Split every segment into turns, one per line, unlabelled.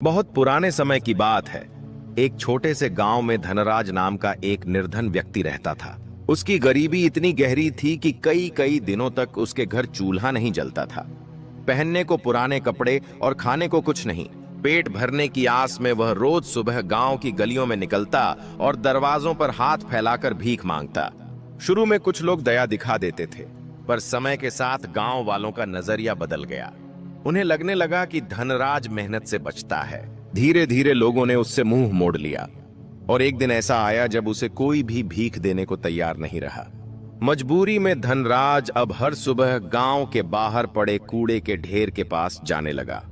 बहुत पुराने समय की बात है। एक छोटे से गांव में धनराज नाम का एक निर्धन व्यक्ति रहता था। उसकी गरीबी इतनी गहरी थी कि कई कई दिनों तक उसके घर चूल्हा नहीं जलता था। पहनने को पुराने कपड़े और खाने को कुछ नहीं। पेट भरने की आस में वह रोज सुबह गांव की गलियों में निकलता और दरवाजों पर हाथ फैलाकर भीख मांगता। शुरू में कुछ लोग दया दिखा देते थे, पर समय के साथ गांव वालों का नजरिया बदल गया। उन्हें लगने लगा कि धनराज मेहनत से बचता है। धीरे धीरे लोगों ने उससे मुंह मोड़ लिया और एक दिन ऐसा आया जब उसे कोई भी भीख देने को तैयार नहीं रहा। मजबूरी में धनराज अब हर सुबह गांव के बाहर पड़े कूड़े के ढेर के पास जाने लगा।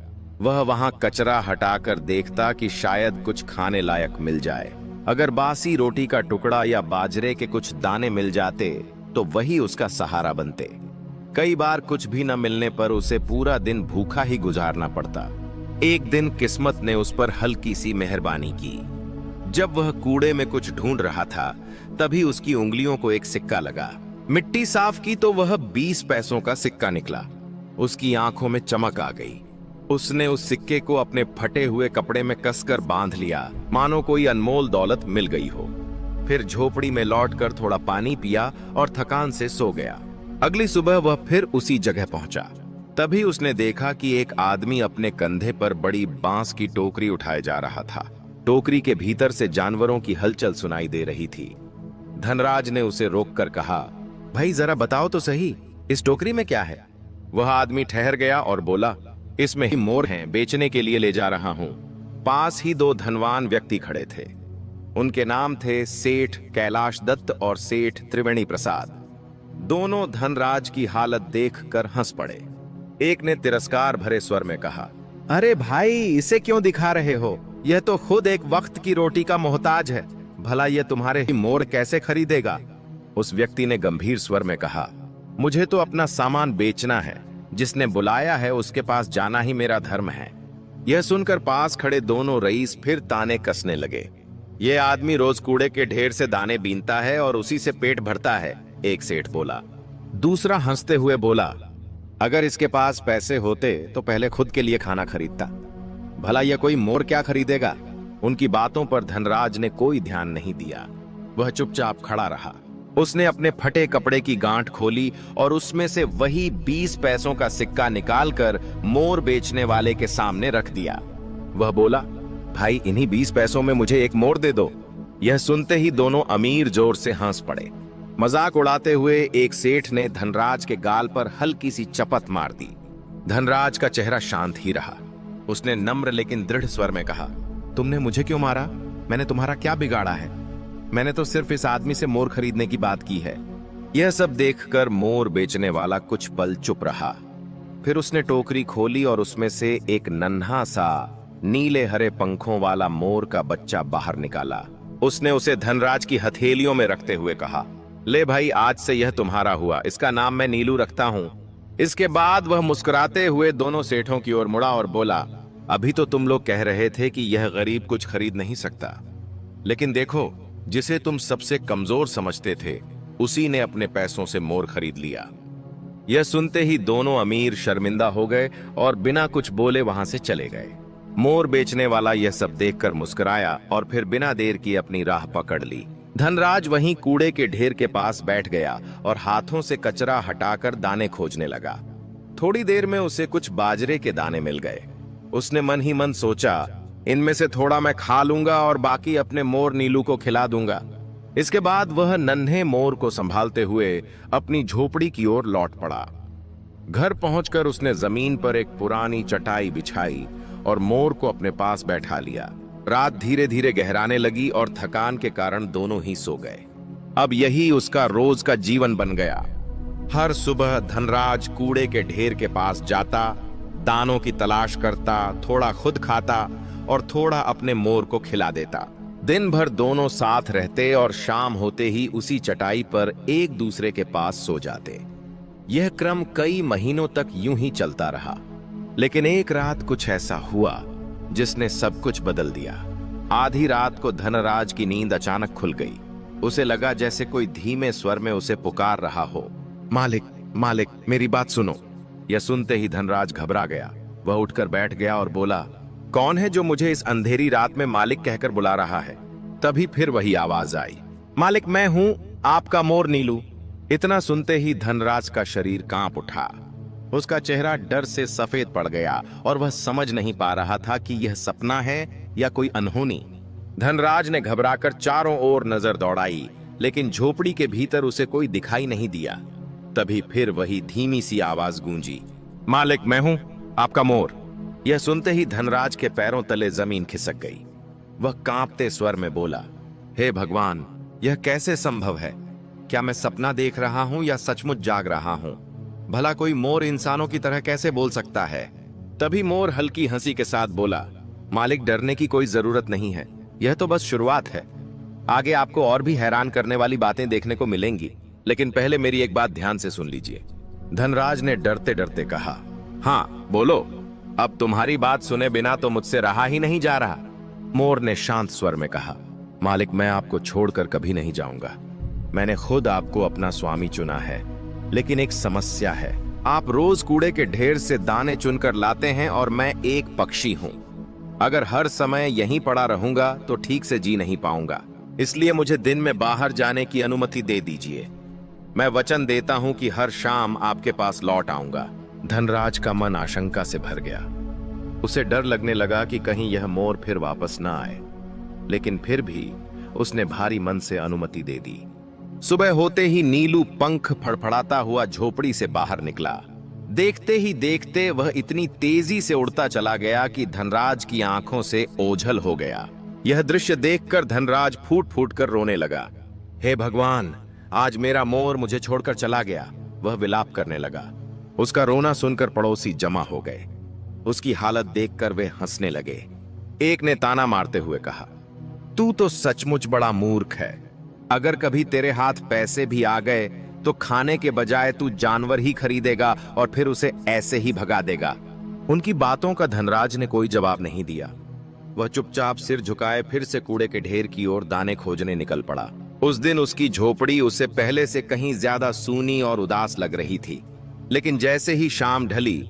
वह वहां कचरा हटाकर देखता कि शायद कुछ खाने लायक मिल जाए। अगर बासी रोटी का टुकड़ा या बाजरे के कुछ दाने मिल जाते तो वही उसका सहारा बनते। कई बार कुछ भी न मिलने पर उसे पूरा दिन भूखा ही गुजारना पड़ता। एक दिन किस्मत ने उस पर हल्की सी मेहरबानी की। जब वह कूड़े में कुछ ढूंढ रहा था तभी उसकी उंगलियों को एक सिक्का लगा। मिट्टी साफ की तो वह 20 पैसों का सिक्का निकला। उसकी आंखों में चमक आ गई। उसने उस सिक्के को अपने फटे हुए कपड़े में कसकर बांध लिया, मानो कोई अनमोल दौलत मिल गई हो। फिर झोपड़ी में लौटकर थोड़ा पानी पिया और थकान से सो गया। अगली सुबह वह फिर उसी जगह पहुंचा। तभी उसने देखा कि एक आदमी अपने कंधे पर बड़ी बांस की टोकरी उठाए जा रहा था। टोकरी के भीतर से जानवरों की हलचल सुनाई दे रही थी। धनराज ने उसे रोककर कहा, भाई जरा बताओ तो सही, इस टोकरी में क्या है? वह आदमी ठहर गया और बोला, इसमें ही मोर हैं, बेचने के लिए ले जा रहा हूं। पास ही दो धनवान व्यक्ति खड़े थे। उनके नाम थे सेठ कैलाश दत्त और सेठ त्रिवेणी प्रसाद। दोनों धनराज की हालत देखकर हंस पड़े। एक ने तिरस्कार भरे स्वर में कहा, अरे भाई, इसे क्यों दिखा रहे हो? यह तो खुद एक वक्त की रोटी का मोहताज है। भला यह तुम्हारे ही मोर कैसे खरीदेगा? उस व्यक्ति ने गंभीर स्वर में कहा, मुझे तो अपना सामान बेचना है। जिसने बुलाया है उसके पास जाना ही मेरा धर्म है। यह सुनकर पास खड़े दोनों रईस फिर ताने कसने लगे। यह आदमी रोज कूड़े के ढेर से दाने बीनता है और उसी से पेट भरता है, एक सेठ बोला। दूसरा हंसते हुए बोला, अगर इसके पास पैसे होते तो पहले खुद के लिए खाना खरीदता। भला यह कोई मोर क्या खरीदेगा? उनकी बातों पर धनराज ने कोई ध्यान नहीं दिया। वह चुपचाप खड़ा रहा। उसने अपने फटे कपड़े की गांठ खोली और उसमें से वही 20 पैसों का सिक्का निकालकर मोर बेचने वाले के सामने रख दिया। वह बोला, भाई, इन्हीं 20 पैसों में मुझे एक मोर दे दो। यह सुनते ही दोनों अमीर जोर से हंस पड़े। मजाक उड़ाते हुए एक सेठ ने धनराज के गाल पर हल्की सी चपत मार दी। धनराज का चेहरा शांत ही रहा। उसने नम्र लेकिन दृढ़ स्वर में कहा, तुमने मुझे क्यों मारा? मैंने तुम्हारा क्या बिगाड़ा है? मैंने तो सिर्फ इस आदमी से मोर खरीदने की बात की है। यह सब देखकर मोर बेचने वाला कुछ पल चुप रहा। फिर उसने टोकरी खोली और उसमें से एक नन्हा सा नीले हरे पंखों वाला मोर का बच्चा बाहर निकाला। उसने उसे धनराज की हथेलियों में रखते हुए कहा, ले भाई, आज से यह तुम्हारा हुआ। इसका नाम मैं नीलू रखता हूं। इसके बाद वह मुस्कुराते हुए दोनों सेठों की ओर मुड़ा और बोला, अभी तो तुम लोग कह रहे थे कि यह गरीब कुछ खरीद नहीं सकता, लेकिन देखो, जिसे तुम सबसे कमजोर समझते थे उसी ने अपने पैसों से मोर खरीद लिया। यह सुनते ही दोनों अमीर शर्मिंदा हो गए और बिना कुछ बोले वहां से चले गए। मोर बेचने वाला यह सब देखकर मुस्कुराया और फिर बिना देर किए अपनी राह पकड़ ली। धनराज वहीं कूड़े के ढेर के पास बैठ गया और हाथों से कचरा हटाकर दाने खोजने लगा। थोड़ी देर में उसे कुछ बाजरे के दाने मिल गए। उसने मन ही मन सोचा, इनमें से थोड़ा मैं खा लूंगा और बाकी अपने मोर नीलू को खिला दूंगा। इसके बाद वह नन्हे मोर को संभालते हुए अपनी झोपड़ी की ओर लौट पड़ा। घर पहुंचकर उसने जमीन पर एक पुरानी चटाई बिछाई और मोर को अपने पास बैठा लिया। रात धीरे धीरे गहराने लगी और थकान के कारण दोनों ही सो गए। अब यही उसका रोज का जीवन बन गया। हर सुबह धनराज कूड़े के ढेर के पास जाता, दानों की तलाश करता, थोड़ा खुद खाता और थोड़ा अपने मोर को खिला देता। दिन भर दोनों साथ रहते और शाम होते ही उसी चटाई पर एक दूसरे के पास सो जाते। यह क्रम कई महीनों तक यूं ही चलता रहा, लेकिन एक रात कुछ ऐसा हुआ जिसने सब कुछ बदल दिया। आधी रात को धनराज की नींद अचानक खुल गई। उसे लगा जैसे कोई धीमे स्वर में उसे पुकार रहा हो, मालिक, मालिक, मेरी बात सुनो। यह सुनते ही धनराज घबरा गया। वह उठकर बैठ गया और बोला, कौन है जो मुझे इस अंधेरी रात में मालिक कहकर बुला रहा है? तभी फिर वही आवाज आई, मालिक मैं हूं, आपका मोर नीलू। इतना सुनते ही धनराज का शरीर कांप उठा। उसका चेहरा डर से सफेद पड़ गया और वह समझ नहीं पा रहा था कि यह सपना है या कोई अनहोनी। धनराज ने घबराकर चारों ओर नजर दौड़ाई, लेकिन झोपड़ी के भीतर उसे कोई दिखाई नहीं दिया। तभी फिर वही धीमी सी आवाज गूंजी, मालिक मैं हूं, आपका मोर। यह सुनते ही धनराज के पैरों तले जमीन खिसक गई। वह कांपते स्वर में बोला, हे भगवान, यह कैसे संभव है? क्या मैं सपना देख रहा हूं या सचमुच जाग रहा हूं? भला कोई मोर इंसानों की तरह कैसे बोल सकता है? तभी मोर हल्की हंसी के साथ बोला, मालिक डरने की कोई जरूरत नहीं है, यह तो बस शुरुआत है। आगे आपको और भी हैरान करने वाली बातें देखने को मिलेंगी, लेकिन पहले मेरी एक बात ध्यान से सुन लीजिए। धनराज ने डरते डरते कहा, हाँ बोलो, अब तुम्हारी बात सुने बिना तो मुझसे रहा ही नहीं जा रहा। मोर ने शांत स्वर में कहा, मालिक मैं आपको छोड़कर कभी नहीं जाऊंगा। मैंने खुद आपको अपना स्वामी चुना है, लेकिन एक समस्या है। आप रोज कूड़े के ढेर से दाने चुनकर लाते हैं और मैं एक पक्षी हूं। अगर हर समय यहीं पड़ा रहूंगा तो ठीक से जी नहीं पाऊंगा, इसलिए मुझे दिन में बाहर जाने की अनुमति दे दीजिए। मैं वचन देता हूं कि हर शाम आपके पास लौट आऊंगा। धनराज का मन आशंका से भर गया। उसे डर लगने लगा कि कहीं यह मोर फिर वापस ना आए, लेकिन फिर भी उसने भारी मन से अनुमति दे दी। सुबह होते ही नीलू पंख फड़फड़ाता हुआ झोपड़ी से बाहर निकला। देखते ही देखते वह इतनी तेजी से उड़ता चला गया कि धनराज की आंखों से ओझल हो गया। यह दृश्य देखकर धनराज फूट फूट कर रोने लगा। हे भगवान, आज मेरा मोर मुझे छोड़कर चला गया, वह विलाप करने लगा। उसका रोना सुनकर पड़ोसी जमा हो गए। उसकी हालत देखकर वे हंसने लगे। एक ने ताना मारते हुए कहा, तू तो सचमुच बड़ा मूर्ख है। अगर कभी तेरे हाथ पैसे भी आ गए तो खाने के बजाय तू जानवर ही खरीदेगा और फिर उसे ऐसे ही भगा देगा। उनकी बातों का धनराज ने कोई जवाब नहीं दिया। वह चुपचाप सिर झुकाए फिर से कूड़े के ढेर की ओर दाने खोजने निकल पड़ा। उस दिन उसकी झोपड़ी उसे पहले से कहीं ज्यादा सूनी और उदास लग रही थी। लेकिन जैसे ही शाम ढली,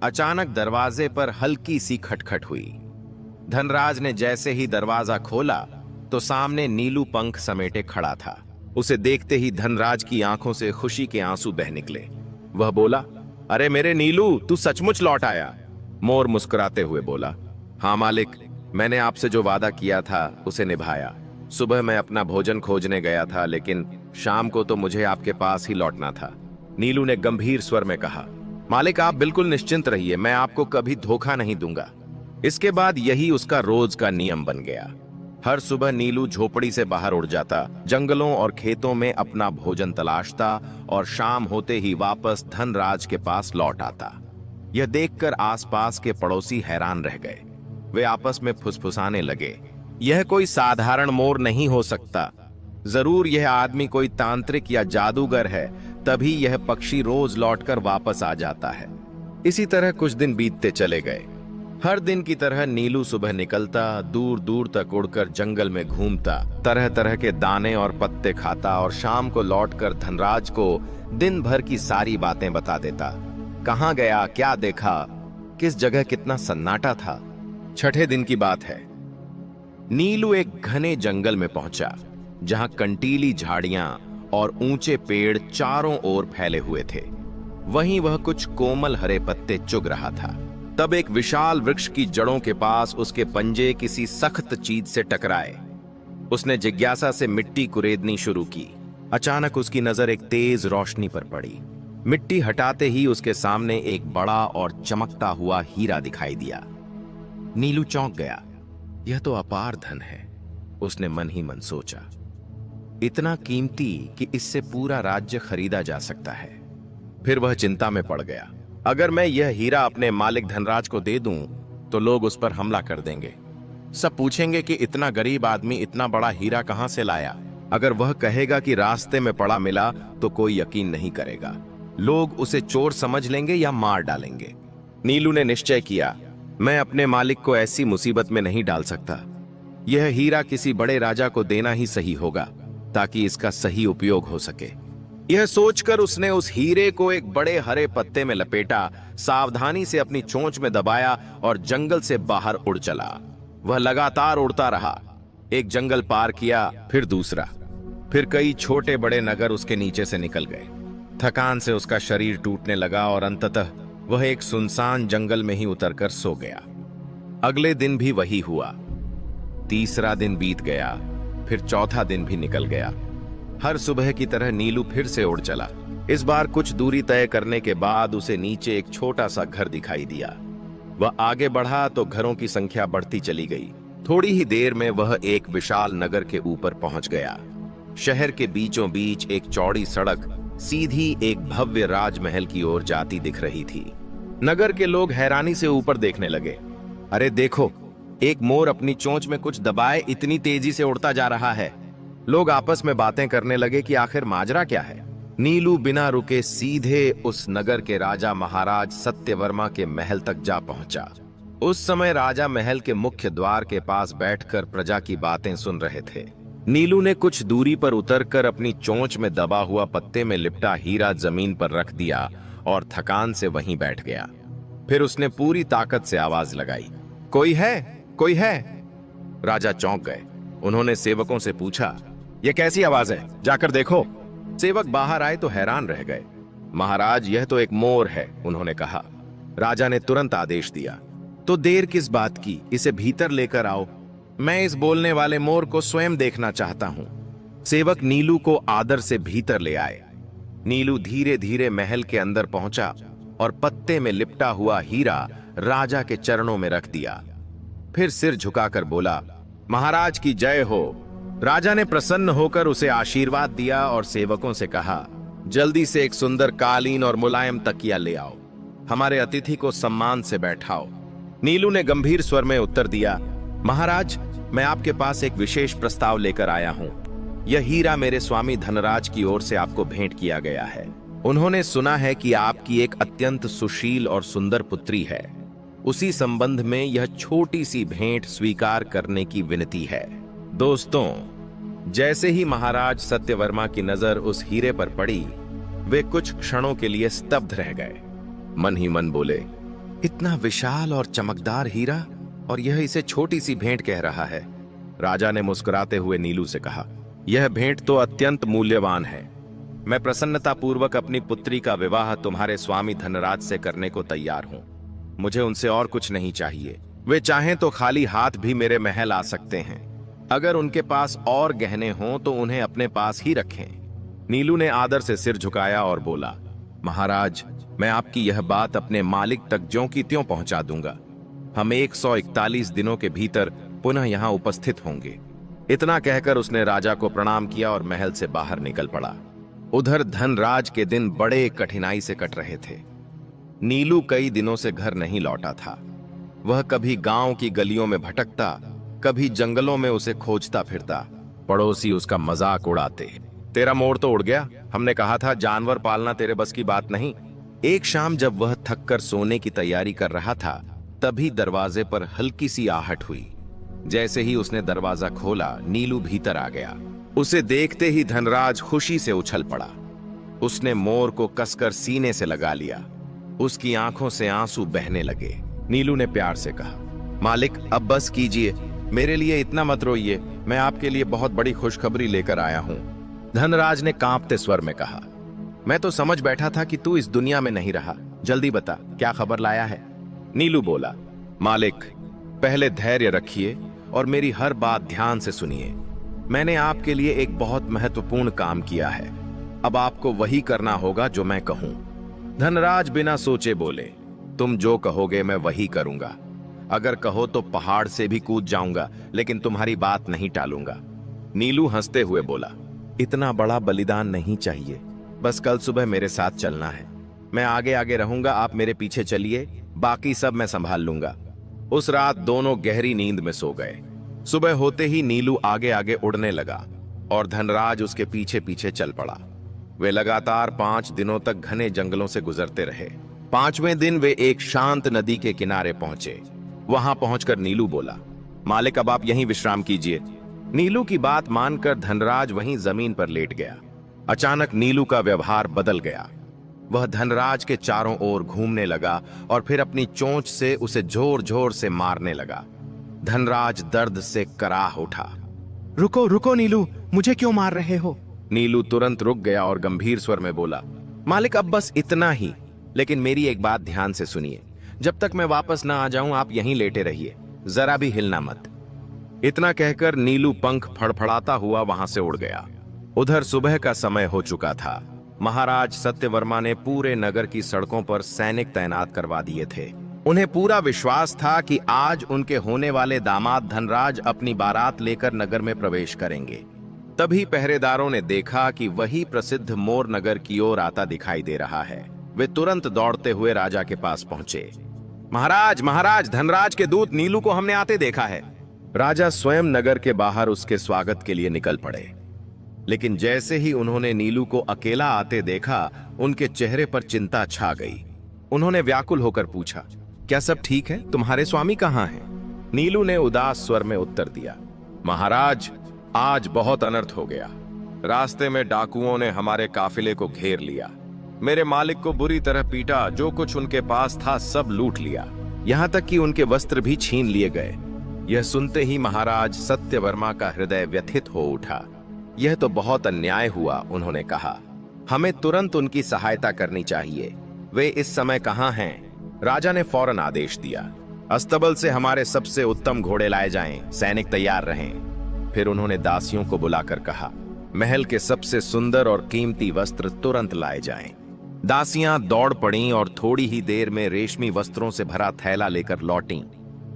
अचानक दरवाजे पर हल्की सी खटखट हुई। धनराज ने जैसे ही दरवाजा खोला तो सामने नीलू पंख समेटे खड़ा था। उसे देखते ही धनराज की आंखों से खुशी के आंसू बह निकले। वह बोला, अरे मेरे नीलू, तू सचमुच लौट आया। मोर मुस्कुराते हुए बोला, हाँ मालिक, मैंने आपसे जो वादा किया था उसे निभाया। सुबह मैं अपना भोजन खोजने गया था, लेकिन शाम को तो मुझे आपके पास ही लौटना था। नीलू ने गंभीर स्वर में कहा, मालिक आप बिल्कुल निश्चिंत रहिए, मैं आपको कभी धोखा नहीं दूंगा। इसके बाद यही उसका रोज का नियम बन गया। हर सुबह नीलू झोपड़ी से बाहर उड़ जाता, जंगलों और खेतों में अपना भोजन तलाशता और शाम होते ही वापस धनराज के पास लौट आता। यह देखकर आसपास के पड़ोसी हैरान रह गए। वे आपस में फुसफुसाने लगे, यह कोई साधारण मोर नहीं हो सकता। जरूर यह आदमी कोई तांत्रिक या जादूगर है, तभी यह पक्षी रोज लौटकर वापस आ जाता है। इसी तरह कुछ दिन बीतते चले गए। हर दिन की तरह नीलू सुबह निकलता, दूर दूर तक उड़कर जंगल में घूमता, तरह तरह के दाने और पत्ते खाता और शाम को लौटकर धनराज को दिन भर की सारी बातें बता देता। कहाँ गया, क्या देखा, किस जगह कितना सन्नाटा था। छठे दिन की बात है। नीलू एक घने जंगल में पहुंचा, जहां कंटीली झाड़ियां और ऊंचे पेड़ चारों ओर फैले हुए थे। वहीं वह कुछ कोमल हरे पत्ते चुग रहा था। तब एक विशाल वृक्ष की जड़ों के पास उसके पंजे किसी सख्त चीज से टकराए। उसने जिज्ञासा से मिट्टी कुरेदनी शुरू की। अचानक उसकी नजर एक तेज रोशनी पर पड़ी। मिट्टी हटाते ही उसके सामने एक बड़ा और चमकता हुआ हीरा दिखाई दिया। नीलू चौंक गया। यह तो अपार धन है, उसने मन ही मन सोचा। इतना कीमती कि इससे पूरा राज्य खरीदा जा सकता है। फिर वह चिंता में पड़ गया। अगर मैं यह हीरा अपने मालिक धनराज को दे दूं तो लोग उस पर हमला कर देंगे। सब पूछेंगे कि इतना गरीब आदमी इतना बड़ा हीरा कहां से लाया। अगर वह कहेगा कि रास्ते में पड़ा मिला तो कोई यकीन नहीं करेगा। लोग उसे चोर समझ लेंगे या मार डालेंगे। नीलू ने निश्चय किया, मैं अपने मालिक को ऐसी मुसीबत में नहीं डाल सकता। यह हीरा किसी बड़े राजा को देना ही सही होगा, ताकि इसका सही उपयोग हो सके। यह सोचकर उसने उस हीरे को एक बड़े हरे पत्ते में लपेटा, सावधानी से अपनी चोंच में दबाया और जंगल से बाहर उड़ चला। वह लगातार उड़ता रहा। एक जंगल पार किया, फिर दूसरा, फिर कई छोटे बड़े नगर उसके नीचे से निकल गए। थकान से उसका शरीर टूटने लगा और अंततः वह एक सुनसान जंगल में ही उतरकर सो गया। अगले दिन भी वही हुआ। तीसरा दिन बीत गया, फिर चौथा दिन भी निकल गया। हर सुबह की तरह नीलू फिर से उड़ चला। इस बार कुछ दूरी तय करने के बाद उसे नीचे एक छोटा सा घर दिखाई दिया। वह आगे बढ़ा तो घरों की संख्या बढ़ती चली गई। थोड़ी ही देर में वह एक विशाल नगर के ऊपर पहुंच गया। शहर के बीचों बीच एक चौड़ी सड़क सीधी एक भव्य राजमहल की ओर जाती दिख रही थी। नगर के लोग हैरानी से ऊपर देखने लगे। अरे देखो, एक मोर अपनी चोंच में कुछ दबाए इतनी तेजी से उड़ता जा रहा है। लोग आपस में बातें करने लगे कि आखिर माजरा क्या है। नीलू बिना रुके सीधे उस नगर के राजा महाराज सत्यवर्मा के महल तक जा पहुंचा। उस समय राजा महल के मुख्य द्वार के पास बैठकर प्रजा की बातें सुन रहे थे। नीलू ने कुछ दूरी पर उतरकर अपनी चोंच में दबा हुआ पत्ते में लिपटा हीरा जमीन पर रख दिया और थकान से वहीं बैठ गया। फिर उसने पूरी ताकत से आवाज लगाई, कोई है, कोई है। राजा चौंक गए। उन्होंने सेवकों से पूछा, यह कैसी आवाज है, जाकर देखो। सेवक बाहर आए तो हैरान रह गए। महाराज, यह तो एक मोर है, उन्होंने कहा। राजा ने तुरंत आदेश दिया, तो देर किस बात की, इसे भीतर लेकर आओ। मैं इस बोलने वाले मोर को स्वयं देखना चाहता हूं। सेवक नीलू को आदर से भीतर ले आए। नीलू धीरे धीरे महल के अंदर पहुंचा और पत्ते में लिपटा हुआ हीरा राजा के चरणों में रख दिया। फिर सिर झुकाकर बोला, महाराज की जय हो। राजा ने प्रसन्न होकर उसे आशीर्वाद दिया और सेवकों से कहा, जल्दी से एक सुंदर कालीन और मुलायम तकिया ले आओ। हमारे अतिथि को सम्मान से बैठाओ। नीलू ने गंभीर स्वर में उत्तर दिया, महाराज, मैं आपके पास एक विशेष प्रस्ताव लेकर आया हूं। यह हीरा मेरे स्वामी धनराज की ओर से आपको भेंट किया गया है। उन्होंने सुना है कि आपकी एक अत्यंत सुशील और सुंदर पुत्री है। उसी संबंध में यह छोटी सी भेंट स्वीकार करने की विनती है। दोस्तों, जैसे ही महाराज सत्यवर्मा की नजर उस हीरे पर पड़ी, वे कुछ क्षणों के लिए स्तब्ध रह गए। मन ही मन बोले, इतना विशाल और चमकदार हीरा, और यह इसे छोटी सी भेंट कह रहा है। राजा ने मुस्कुराते हुए नीलू से कहा, यह भेंट तो अत्यंत मूल्यवान है। मैं प्रसन्नता पूर्वक अपनी पुत्री का विवाह तुम्हारे स्वामी धनराज से करने को तैयार हूं। मुझे उनसे और कुछ नहीं चाहिए। वे चाहें तो खाली हाथ भी मेरे महल आ सकते हैं। अगर उनके पास और गहने हों तो उन्हें अपने पास ही रखें। नीलू ने आदर से सिर झुकाया और बोला, महाराज, मैं आपकी यह बात अपने मालिक तक ज्यों की त्यों पहुंचा दूंगा। हम 141 दिनों के भीतर पुनः यहाँ उपस्थित होंगे। इतना कहकर उसने राजा को प्रणाम किया और महल से बाहर निकल पड़ा। उधर धनराज के दिन बड़े कठिनाई से कट रहे थे। नीलू कई दिनों से घर नहीं लौटा था। वह कभी गांव की गलियों में भटकता, कभी जंगलों में उसे खोजता फिरता। पड़ोसी उसका मजाक उड़ाते, तेरा मोर तो उड़ गया, हमने कहा था जानवर पालना तेरे बस की बात नहीं। एक शाम जब वह थककर सोने की तैयारी कर रहा था, तभी दरवाजे पर हल्की सी आहट हुई। जैसे ही उसने दरवाजा खोला, नीलू भीतर आ गया। उसे देखते ही धनराज खुशी से उछल पड़ा। उसने मोर को कसकर सीने से लगा लिया। उसकी आंखों से आंसू बहने लगे। नीलू ने प्यार से कहा, मालिक, अब बस कीजिए, मेरे लिए इतना मत रोइए। मैं आपके लिए बहुत बड़ी खुशखबरी लेकर आया हूं। धनराज ने कांपते स्वर में कहा, मैं तो समझ बैठा था कि तू इस दुनिया में नहीं रहा। जल्दी बता, क्या खबर लाया है? नीलू बोला, मालिक, पहले धैर्य रखिए और मेरी हर बात ध्यान से सुनिए। मैंने आपके लिए एक बहुत महत्वपूर्ण काम किया है। अब आपको वही करना होगा जो मैं कहूं। धनराज बिना सोचे बोले, तुम जो कहोगे मैं वही करूंगा। अगर कहो तो पहाड़ से भी कूद जाऊंगा, लेकिन तुम्हारी बात नहीं टालूंगा। नीलू हंसते हुए बोला, इतना बड़ा बलिदान नहीं चाहिए, बस कल सुबह मेरे साथ चलना है। मैं आगे आगे रहूंगा, आप मेरे पीछे चलिए, बाकी सब मैं संभाल लूंगा। उस रात दोनों गहरी नींद में सो गए। सुबह होते ही नीलू आगे आगे उड़ने लगा और धनराज उसके पीछे पीछे चल पड़ा। वे लगातार 5 दिनों तक घने जंगलों से गुजरते रहे। 5वें दिन वे एक शांत नदी के किनारे पहुंचे। वहां पहुंचकर नीलू बोला, मालिक, अब आप यहीं विश्राम कीजिए। नीलू की बात मानकर धनराज वहीं जमीन पर लेट गया। अचानक नीलू का व्यवहार बदल गया। वह धनराज के चारों ओर घूमने लगा और फिर अपनी चोंच से उसे जोर जोर से मारने लगा। धनराज दर्द से कराह उठा। रुको रुको नीलू, मुझे क्यों मार रहे हो? नीलू तुरंत रुक गया और गंभीर स्वर में बोला, मालिक अब बस इतना ही, लेकिन मेरी एक बात ध्यान से सुनिए। जब तक मैं वापस ना आ जाऊं आप यहीं लेटे रहिए, जरा भी हिलना मत। इतना कहकर नीलू पंख फड़फड़ाता हुआ वहां से उड़ गया। उधर सुबह का समय हो चुका था। महाराज सत्यवर्मा ने पूरे नगर की सड़कों पर सैनिक तैनात करवा दिए थे। उन्हें पूरा विश्वास था कि आज उनके होने वाले दामाद धनराज अपनी बारात लेकर नगर में प्रवेश करेंगे। तभी पहरेदारों ने देखा कि वही प्रसिद्ध मोर नगर की ओर आता दिखाई दे रहा है। वे तुरंत दौड़ते हुए राजा के पास पहुंचे। महाराज महाराज, धनराज के दूत नीलू को हमने आते देखा है। राजा स्वयं नगर के बाहर उसके स्वागत के लिए निकल पड़े, लेकिन जैसे ही उन्होंने नीलू को अकेला आते देखा, उनके चेहरे पर चिंता छा गई। उन्होंने व्याकुल होकर पूछा, क्या सब ठीक है? तुम्हारे स्वामी कहाँ हैं? नीलू ने उदास स्वर में उत्तर दिया, महाराज आज बहुत अनर्थ हो गया। रास्ते में डाकुओं ने हमारे काफिले को घेर लिया। मेरे मालिक को बुरी तरह पीटा, जो कुछ उनके पास था सब लूट लिया, यहाँ तक कि उनके वस्त्र भी छीन लिए गए। यह सुनते ही महाराज सत्यवर्मा का हृदय व्यथित हो उठा। यह तो बहुत अन्याय हुआ, उन्होंने कहा। हमें तुरंत उनकी सहायता करनी चाहिए। वे इस समय कहाँ हैं? राजा ने फौरन आदेश दिया, अस्तबल से हमारे सबसे उत्तम घोड़े लाए जाएं, सैनिक तैयार रहें। फिर उन्होंने दासियों को बुलाकर कहा, महल के सबसे सुंदर और कीमती वस्त्र तुरंत लाए जाएं। दासियां दौड़ पड़ीं और थोड़ी ही देर में रेशमी वस्त्रों से भरा थैला लेकर लौटीं।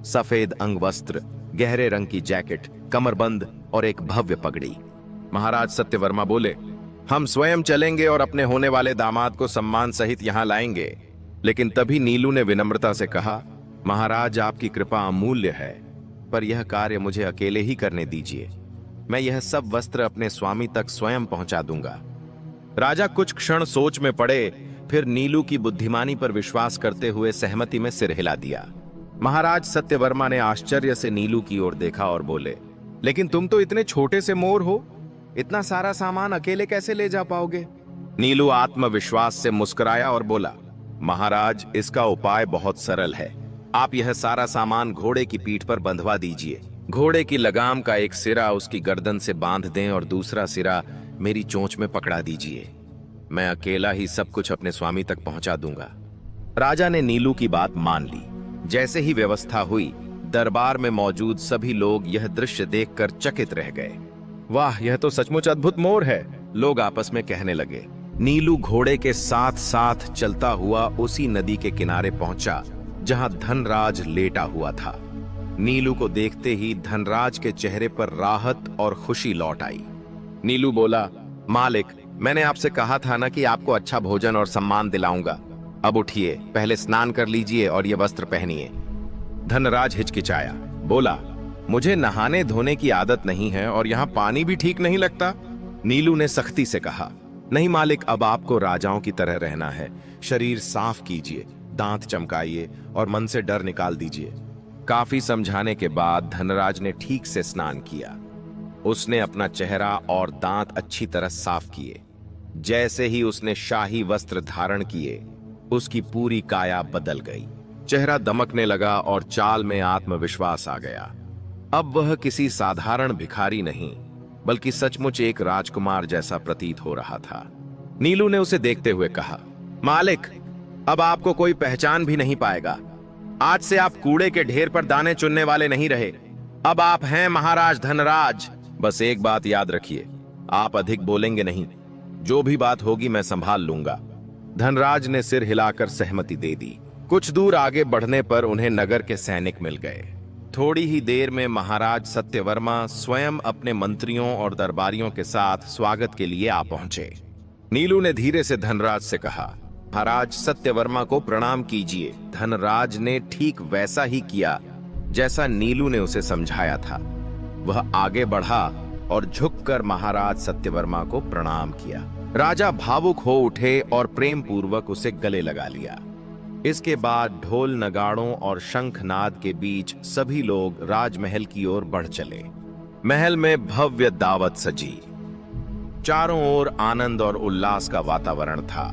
सफेद अंगवस्त्र, गहरे रंग की जैकेट, कमरबंद और एक भव्य पगड़ी। महाराज सत्यवर्मा बोले, हम स्वयं चलेंगे और अपने होने वाले दामाद को सम्मान सहित यहाँ लाएंगे। लेकिन तभी नीलू ने विनम्रता से कहा, महाराज आपकी कृपा अमूल्य है, पर यह कार्य मुझे अकेले ही करने दीजिए। मैं यह सब वस्त्र अपने स्वामी तक स्वयं पहुंचा दूंगा। राजा कुछ क्षण सोच में पड़े, फिर नीलू की बुद्धिमानी पर विश्वास करते हुए सहमति में सिर हिला दिया। महाराज सत्यवर्मा ने आश्चर्य से नीलू की ओर देखा और बोले, लेकिन तुम तो इतने छोटे से मोर हो, इतना सारा सामान अकेले कैसे ले जा पाओगे? नीलू आत्मविश्वास से मुस्कुराया और बोला, महाराज इसका उपाय बहुत सरल है। आप यह सारा सामान घोड़े की पीठ पर बंधवा दीजिए। घोड़े की लगाम का एक सिरा उसकी गर्दन से बांध दें और दूसरा सिरा मेरी चोंच में पकड़ा दीजिए। मैं अकेला ही सब कुछ अपने स्वामी तक पहुंचा दूंगा। राजा ने नीलू की बात मान ली। जैसे ही व्यवस्था हुई, दरबार में मौजूद सभी लोग यह दृश्य देखकर चकित रह गए। वाह, यह तो सचमुच अद्भुत मोर है, लोग आपस में कहने लगे। नीलू घोड़े के साथ साथ चलता हुआ उसी नदी के किनारे पहुंचा जहां धनराज लेटा हुआ था। नीलू को देखते ही धनराज के चेहरे पर राहत और खुशी लौट आई। नीलू बोला, मालिक मैंने आपसे कहा था ना कि आपको अच्छा भोजन और सम्मान दिलाऊंगा। अब उठिए, पहले स्नान कर लीजिए और ये वस्त्र पहनिए। धनराज हिचकिचाया, बोला, मुझे नहाने धोने की आदत नहीं है और यहाँ पानी भी ठीक नहीं लगता। नीलू ने सख्ती से कहा, नहीं मालिक, अब आपको राजाओं की तरह रहना है। शरीर साफ कीजिए, दांत चमकाइए और मन से डर निकाल दीजिए। काफी समझाने के बाद धनराज ने ठीक से स्नान किया। उसने अपना चेहरा और दांत अच्छी तरह साफ किए। जैसे ही उसने शाही वस्त्र धारण किए, उसकी पूरी काया बदल गई। चेहरा दमकने लगा और चाल में आत्मविश्वास आ गया। अब वह किसी साधारण भिखारी नहीं, बल्कि सचमुच एक राजकुमार जैसा प्रतीत हो रहा था। नीलू ने उसे देखते हुए कहा, मालिक अब आपको कोई पहचान भी नहीं पाएगा। आज से आप कूड़े के ढेर पर दाने चुनने वाले नहीं रहे। अब आप हैं महाराज धनराज। बस एक बात याद रखिए, आप अधिक बोलेंगे नहीं। जो भी बात होगी मैं संभाल लूंगा। धनराज ने सिर हिलाकर सहमति दे दी। कुछ दूर आगे बढ़ने पर उन्हें नगर के सैनिक मिल गए। थोड़ी ही देर में महाराज सत्यवर्मा स्वयं अपने मंत्रियों और दरबारियों के साथ स्वागत के लिए आ पहुंचे। नीलू ने धीरे से धनराज से कहा, महाराज सत्यवर्मा को प्रणाम कीजिए। धनराज ने ठीक वैसा ही किया जैसा नीलू ने उसे समझाया था। वह आगे बढ़ा और झुककर महाराज सत्यवर्मा को प्रणाम किया। राजा भावुक हो उठे और प्रेम पूर्वक उसे गले लगा लिया। इसके बाद ढोल नगाड़ों और शंखनाद के बीच सभी लोग राजमहल की ओर बढ़ चले। महल में भव्य दावत सजी। चारों ओर आनंद और उल्लास का वातावरण था।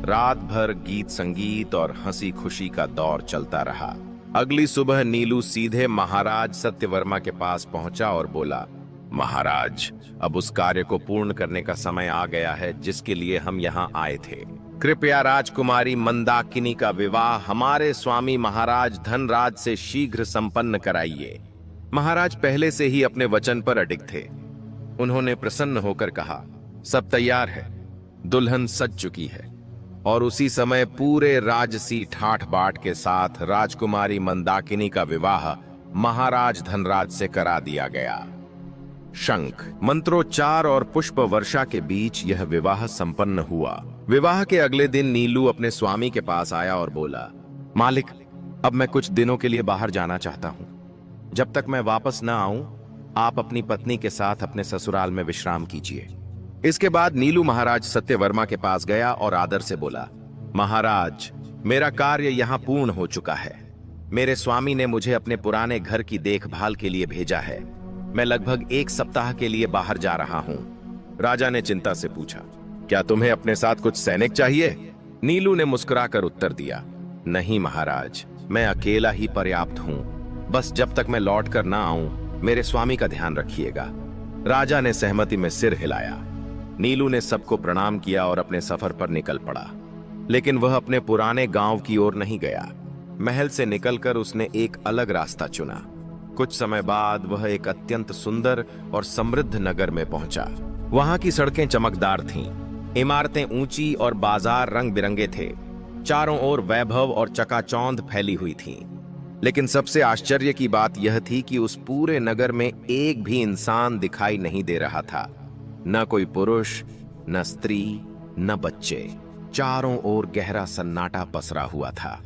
रात भर गीत संगीत और हंसी खुशी का दौर चलता रहा। अगली सुबह नीलू सीधे महाराज सत्यवर्मा के पास पहुंचा और बोला, महाराज, अब उस कार्य को पूर्ण करने का समय आ गया है जिसके लिए हम यहाँ आए थे। कृपया राजकुमारी मंदाकिनी का विवाह हमारे स्वामी महाराज धनराज से शीघ्र संपन्न कराइए। महाराज पहले से ही अपने वचन पर अडिग थे। उन्होंने प्रसन्न होकर कहा, सब तैयार है, दुल्हन सज चुकी है। और उसी समय पूरे राजसी ठाठ बाट के साथ राजकुमारी मंदाकिनी का विवाह महाराज धनराज से करा दिया गया। शंख, मंत्रोच्चार और पुष्प वर्षा के बीच यह विवाह संपन्न हुआ। विवाह के अगले दिन नीलू अपने स्वामी के पास आया और बोला, मालिक, अब मैं कुछ दिनों के लिए बाहर जाना चाहता हूं। जब तक मैं वापस न आऊं, आप अपनी पत्नी के साथ अपने ससुराल में विश्राम कीजिए। इसके बाद नीलू महाराज सत्यवर्मा के पास गया और आदर से बोला, महाराज, मेरा कार्य यहाँ पूर्ण हो चुका है। मेरे स्वामी ने मुझे अपने पुराने घर की देखभाल के लिए भेजा है। मैं लगभग 1 सप्ताह के लिए बाहर जा रहा हूँ। राजा ने चिंता से पूछा, क्या तुम्हें अपने साथ कुछ सैनिक चाहिए? नीलू ने मुस्कुराकर उत्तर दिया, नहीं महाराज, मैं अकेला ही पर्याप्त हूँ। बस जब तक मैं लौट कर ना आऊं, मेरे स्वामी का ध्यान रखिएगा। राजा ने सहमति में सिर हिलाया। नीलू ने सबको प्रणाम किया और अपने सफर पर निकल पड़ा। लेकिन वह अपने पुराने गांव की ओर नहीं गया। महल से निकलकर उसने एक अलग रास्ता चुना। कुछ समय बाद वह एक अत्यंत सुंदर और समृद्ध नगर में पहुंचा। वहां की सड़कें चमकदार थीं, इमारतें ऊंची और बाजार रंग बिरंगे थे। चारों ओर वैभव और चकाचौंध फैली हुई थीं। लेकिन सबसे आश्चर्य की बात यह थी कि उस पूरे नगर में एक भी इंसान दिखाई नहीं दे रहा था। न कोई पुरुष, न स्त्री, न बच्चे। चारों ओर गहरा सन्नाटा पसरा हुआ था।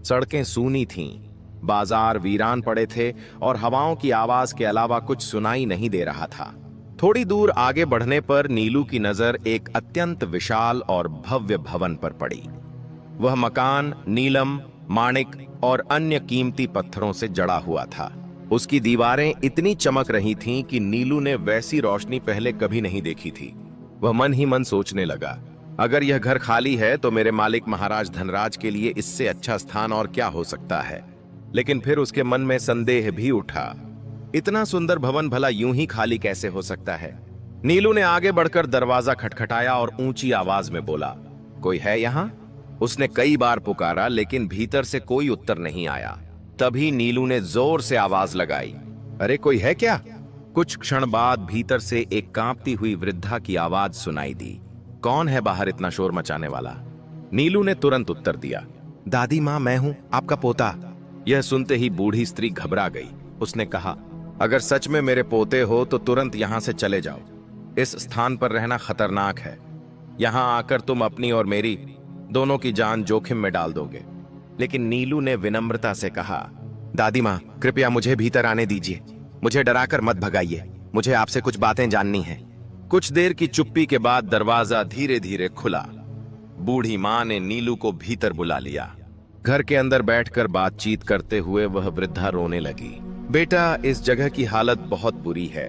सड़कें सूनी थीं, बाजार वीरान पड़े थे और हवाओं की आवाज के अलावा कुछ सुनाई नहीं दे रहा था। थोड़ी दूर आगे बढ़ने पर नीलू की नजर एक अत्यंत विशाल और भव्य भवन पर पड़ी। वह मकान नीलम, माणिक और अन्य कीमती पत्थरों से जड़ा हुआ था। उसकी दीवारें इतनी चमक रही थीं कि नीलू ने वैसी रोशनी पहले कभी नहीं देखी थी। वह मन ही मन सोचने लगा, अगर यह घर खाली है तो मेरे मालिक महाराज धनराज के लिए इससे अच्छा स्थान और क्या हो सकता है। लेकिन फिर उसके मन में संदेह भी उठा, इतना सुंदर भवन भला यूं ही खाली कैसे हो सकता है। नीलू ने आगे बढ़कर दरवाजा खटखटाया और ऊंची आवाज में बोला, कोई है यहाँ? उसने कई बार पुकारा लेकिन भीतर से कोई उत्तर नहीं आया। तभी नीलू ने जोर से आवाज लगाई, अरे कोई है क्या? कुछ क्षण बाद भीतर से एक कांपती हुई वृद्धा की आवाज सुनाई दी, कौन है बाहर इतना शोर मचाने वाला? नीलू ने तुरंत उत्तर दिया, दादी माँ, मैं हूं, आपका पोता। यह सुनते ही बूढ़ी स्त्री घबरा गई। उसने कहा, अगर सच में मेरे पोते हो तो तुरंत यहां से चले जाओ। इस स्थान पर रहना खतरनाक है। यहां आकर तुम अपनी और मेरी दोनों की जान जोखिम में डाल दोगे। लेकिन नीलू ने विनम्रता से कहा, दादी माँ, कृपया मुझे भीतर आने दीजिए। मुझे डराकर मत भगाइए। मुझे आपसे कुछ बातें जाननी है। कुछ देर की चुप्पी के बाद दरवाजा धीरे धीरे खुला। बूढ़ी माँ ने नीलू को भीतर बुला लिया। घर के अंदर बैठकर बातचीत करते हुए वह वृद्धा रोने लगी। बेटा, इस जगह की हालत बहुत बुरी है।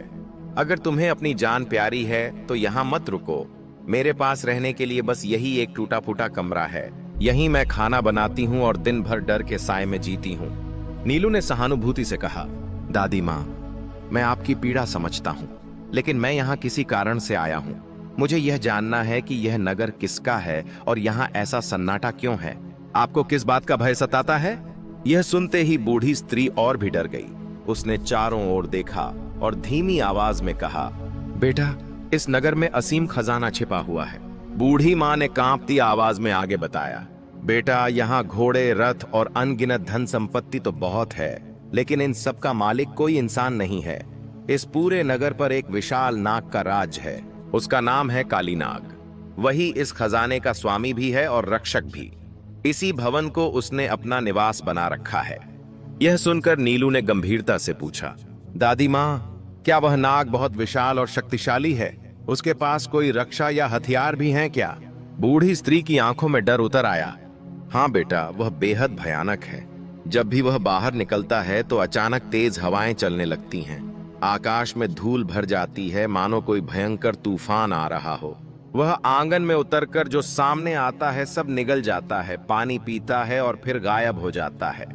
अगर तुम्हें अपनी जान प्यारी है तो यहाँ मत रुको। मेरे पास रहने के लिए बस यही एक टूटा फूटा कमरा है। यहीं मैं खाना बनाती हूँ और दिन भर डर के साए में जीती हूँ। नीलू ने सहानुभूति से कहा, दादी माँ, मैं आपकी पीड़ा समझता हूँ, लेकिन मैं यहाँ किसी कारण से आया हूँ। मुझे यह जानना है कि यह नगर किसका है और यहाँ ऐसा सन्नाटा क्यों है। आपको किस बात का भय सताता है? यह सुनते ही बूढ़ी स्त्री और भी डर गई। उसने चारों ओर देखा और धीमी आवाज में कहा, बेटा, इस नगर में असीम खजाना छिपा हुआ है। बूढ़ी माँ ने कांपती आवाज में आगे बताया, बेटा, यहाँ घोड़े, रथ और अनगिनत धन संपत्ति तो बहुत है, लेकिन इन सब का मालिक कोई इंसान नहीं है। इस पूरे नगर पर एक विशाल नाग का राज है। उसका नाम है काली नाग। वही इस खजाने का स्वामी भी है और रक्षक भी। इसी भवन को उसने अपना निवास बना रखा है। यह सुनकर नीलू ने गंभीरता से पूछा, दादी माँ, क्या वह नाग बहुत विशाल और शक्तिशाली है? उसके पास कोई रक्षा या हथियार भी हैं क्या? बूढ़ी स्त्री की आंखों में डर उतर आया। हाँ बेटा, वह बेहद भयानक है। जब भी वह बाहर निकलता है तो अचानक तेज हवाएं चलने लगती हैं। आकाश में धूल भर जाती है, मानो कोई भयंकर तूफान आ रहा हो। वह आंगन में उतरकर जो सामने आता है सब निगल जाता है, पानी पीता है और फिर गायब हो जाता है।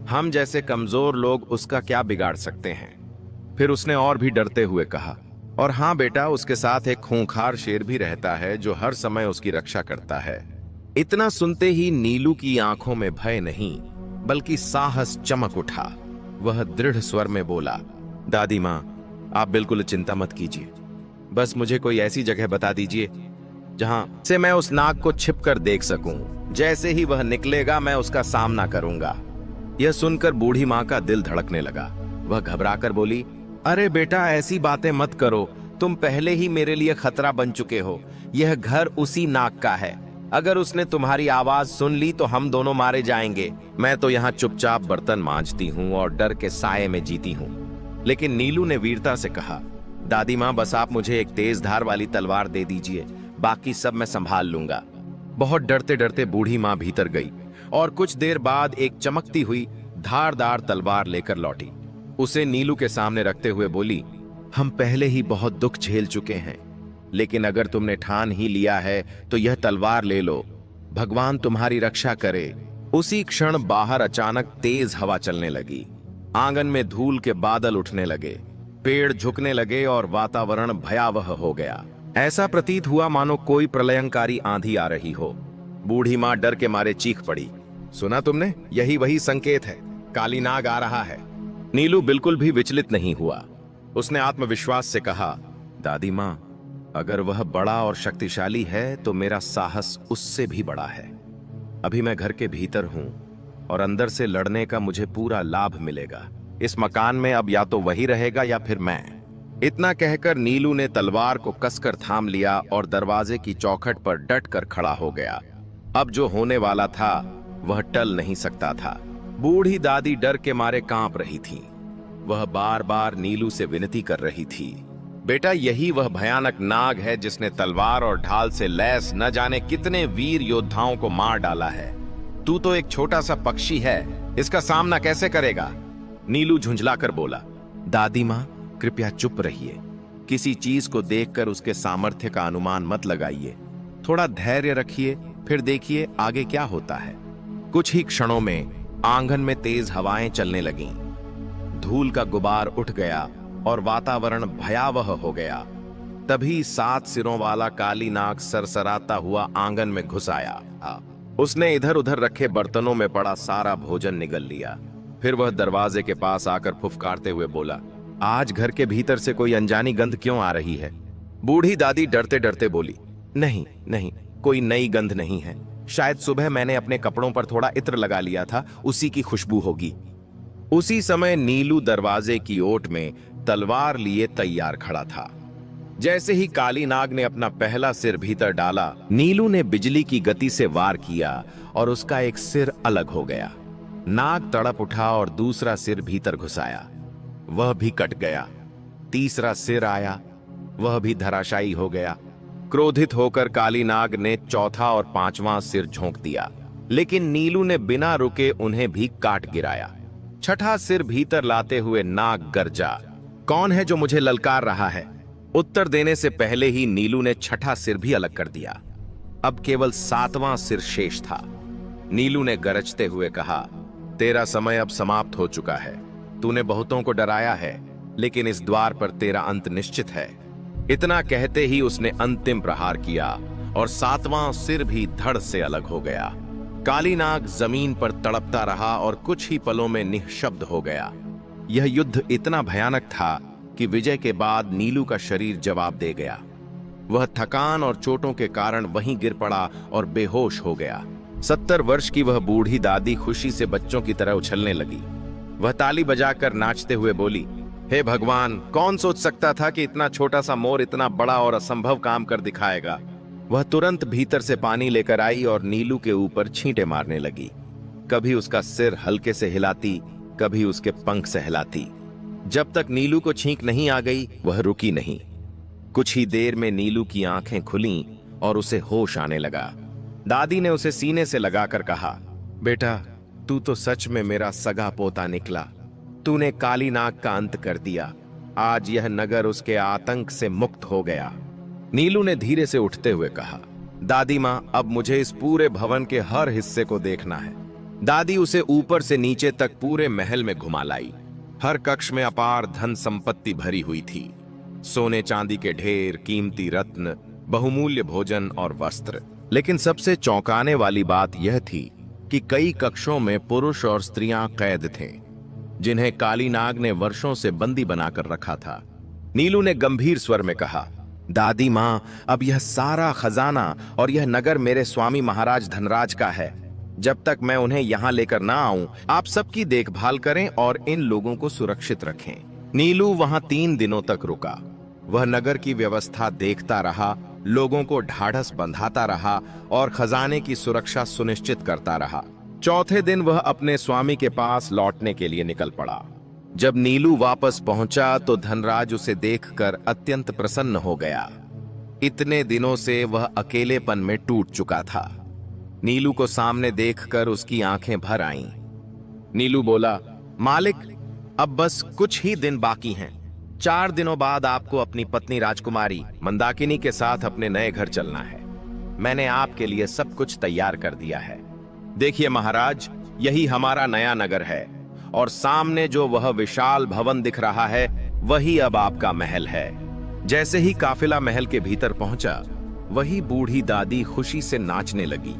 हम जैसे कमजोर लोग उसका क्या बिगाड़ सकते हैं? फिर उसने और भी डरते हुए कहा, और हाँ बेटा, उसके साथ एक खूंखार शेर भी रहता है जो हर समय उसकी रक्षा करता है। इतना सुनते ही नीलू की आंखों में भय नहीं बल्कि साहस चमक उठा। वह दृढ़ स्वर में बोला, दादी माँ, आप बिल्कुल चिंता मत कीजिए। बस मुझे कोई ऐसी जगह बता दीजिए जहां से मैं उस नाग को छिप कर देख सकूं। जैसे ही वह निकलेगा मैं उसका सामना करूंगा। यह सुनकर बूढ़ी माँ का दिल धड़कने लगा। वह घबराकर बोली, अरे बेटा, ऐसी बातें मत करो। तुम पहले ही मेरे लिए खतरा बन चुके हो। यह घर उसी नाग का है। अगर उसने तुम्हारी आवाज सुन ली तो हम दोनों मारे जाएंगे। मैं तो यहाँ चुपचाप बर्तन मांजती हूँ और डर के साये में जीती हूँ। लेकिन नीलू ने वीरता से कहा, दादी माँ, बस आप मुझे एक तेज धार वाली तलवार दे दीजिए, बाकी सब मैं संभाल लूंगा। बहुत डरते डरते बूढ़ी माँ भीतर गई और कुछ देर बाद एक चमकती हुई धारदार तलवार लेकर लौटी। उसे नीलू के सामने रखते हुए बोली, हम पहले ही बहुत दुख झेल चुके हैं, लेकिन अगर तुमने ठान ही लिया है तो यह तलवार ले लो। भगवान तुम्हारी रक्षा करे। उसी क्षण बाहर अचानक तेज हवा चलने लगी। आंगन में धूल के बादल उठने लगे, पेड़ झुकने लगे और वातावरण भयावह हो गया। ऐसा प्रतीत हुआ मानो कोई प्रलयंकारी आंधी आ रही हो। बूढ़ी माँ डर के मारे चीख पड़ी, सुना तुमने? यही वही संकेत है, काली नाग आ रहा है। नीलू बिल्कुल भी विचलित नहीं हुआ। उसने आत्मविश्वास से कहा, दादी माँ, अगर वह बड़ा और शक्तिशाली है तो मेरा साहस उससे भी बड़ा है। अभी मैं घर के भीतर हूं और अंदर से लड़ने का मुझे पूरा लाभ मिलेगा। इस मकान में अब या तो वही रहेगा या फिर मैं। इतना कहकर नीलू ने तलवार को कसकर थाम लिया और दरवाजे की चौखट पर डट कर खड़ा हो गया। अब जो होने वाला था वह टल नहीं सकता था। बूढ़ी दादी डर के मारे कांप रही थी। वह बार बार नीलू से विनती कर रही थी, बेटा, यही वह भयानक नाग है जिसने तलवार और ढाल से लैस न जाने कितने वीर योद्धाओं को मार डाला है। तू तो एक छोटा सा पक्षी है, इसका सामना कैसे करेगा? नीलू झुंझलाकर बोला, दादी माँ, कृपया चुप रहिए। किसी चीज को देखकर उसके सामर्थ्य का अनुमान मत लगाइए। थोड़ा धैर्य रखिए, फिर देखिए आगे क्या होता है। कुछ ही क्षणों में आंगन में तेज हवाएं चलने लगीं। धूल का गुबार उठ गया और वातावरण भयावह हो गया। तभी 7 सिरों वाला काली नाग सरसराता हुआ आंगन में घुस आया। उसने इधर उधर रखे बर्तनों में पड़ा सारा भोजन निगल लिया। फिर वह दरवाजे के पास आकर फुफकारते हुए बोला, आज घर के भीतर से कोई अनजानी गंध क्यों आ रही है? बूढ़ी दादी डरते डरते बोली, नहीं नहीं, कोई नई गंध नहीं है। शायद सुबह मैंने अपने कपड़ों पर थोड़ा इत्र लगा लिया था, उसी की खुशबू होगी। उसी समय नीलू दरवाजे की ओट में तलवार लिए तैयार खड़ा था। जैसे ही काली नाग ने अपना पहला सिर भीतर डाला, नीलू ने बिजली की गति से वार किया और उसका एक सिर अलग हो गया। नाग तड़प उठा और दूसरा सिर भीतर घुसाया, वह भी कट गया। तीसरा सिर आया, वह भी धराशायी हो गया। क्रोधित होकर काली नाग ने चौथा और पांचवां सिर झोंक दिया, लेकिन नीलू ने बिना रुके उन्हें भी काट गिराया। छठा सिर भीतर लाते हुए नाग गरजा, कौन है जो मुझे ललकार रहा है? उत्तर देने से पहले ही नीलू ने छठा सिर भी अलग कर दिया। अब केवल 7वां सिर शेष था। नीलू ने गरजते हुए कहा, तेरा समय अब समाप्त हो चुका है। तूने बहुतों को डराया है, लेकिन इस द्वार पर तेरा अंत निश्चित है। इतना कहते ही उसने अंतिम प्रहार किया और 7वां सिर भी धड़ से अलग हो गया। काली नाग जमीन पर तड़पता रहा और कुछ ही पलों में निःशब्द हो गया। यह युद्ध इतना भयानक था कि विजय के बाद नीलू का शरीर जवाब दे गया। वह थकान और चोटों के कारण वहीं गिर पड़ा और बेहोश हो गया। 70 वर्ष की वह बूढ़ी दादी खुशी से बच्चों की तरह उछलने लगी। वह ताली बजाकर नाचते हुए बोली, हे भगवान, कौन सोच सकता था कि इतना छोटा सा मोर इतना बड़ा और असंभव काम कर दिखाएगा। वह तुरंत भीतर से पानी लेकर आई और नीलू के ऊपर छींटे मारने लगी। कभी उसका सिर हल्के से हिलाती, कभी उसके पंख से हिलाती। जब तक नीलू को छींक नहीं आ गई, वह रुकी नहीं। कुछ ही देर में नीलू की आंखें खुलीं और उसे होश आने लगा। दादी ने उसे सीने से लगाकर कहा, बेटा, तू तो सच में मेरा सगा पोता निकला। तूने काली नाग का अंत कर दिया। आज यह नगर उसके आतंक से मुक्त हो गया। नीलू ने धीरे से उठते हुए कहा, दादी माँ, अब मुझे इस पूरे भवन के हर हिस्से को देखना है। दादी उसे ऊपर से नीचे तक पूरे महल में घुमा लाई। हर कक्ष में अपार धन संपत्ति भरी हुई थी। सोने चांदी के ढेर, कीमती रत्न, बहुमूल्य भोजन और वस्त्र। लेकिन सबसे चौंकाने वाली बात यह थी कि कई कक्षों में पुरुष और स्त्रियां कैद थे, जिन्हें काली नाग ने वर्षों से बंदी बनाकर रखा था। नीलू ने गंभीर स्वर में कहा, दादी माँ, अब यह सारा खजाना और यह नगर मेरे स्वामी महाराज धनराज का है। जब तक मैं उन्हें यहाँ लेकर ना आऊं, आप सबकी देखभाल करें और इन लोगों को सुरक्षित रखें। नीलू वहां 3 दिनों तक रुका। वह नगर की व्यवस्था देखता रहा, लोगों को ढाढ़स बंधाता रहा और खजाने की सुरक्षा सुनिश्चित करता रहा। चौथे दिन वह अपने स्वामी के पास लौटने के लिए निकल पड़ा। जब नीलू वापस पहुंचा तो धनराज उसे देखकर अत्यंत प्रसन्न हो गया। इतने दिनों से वह अकेलेपन में टूट चुका था। नीलू को सामने देखकर उसकी आंखें भर आईं। नीलू बोला, मालिक, अब बस कुछ ही दिन बाकी हैं। 4 दिनों बाद आपको अपनी पत्नी राजकुमारी मंदाकिनी के साथ अपने नए घर चलना है। मैंने आपके लिए सब कुछ तैयार कर दिया है। देखिए महाराज, यही हमारा नया नगर है और सामने जो वह विशाल भवन दिख रहा है, वही अब आपका महल है। जैसे ही काफिला महल के भीतर पहुंचा, वही बूढ़ी दादी खुशी से नाचने लगी,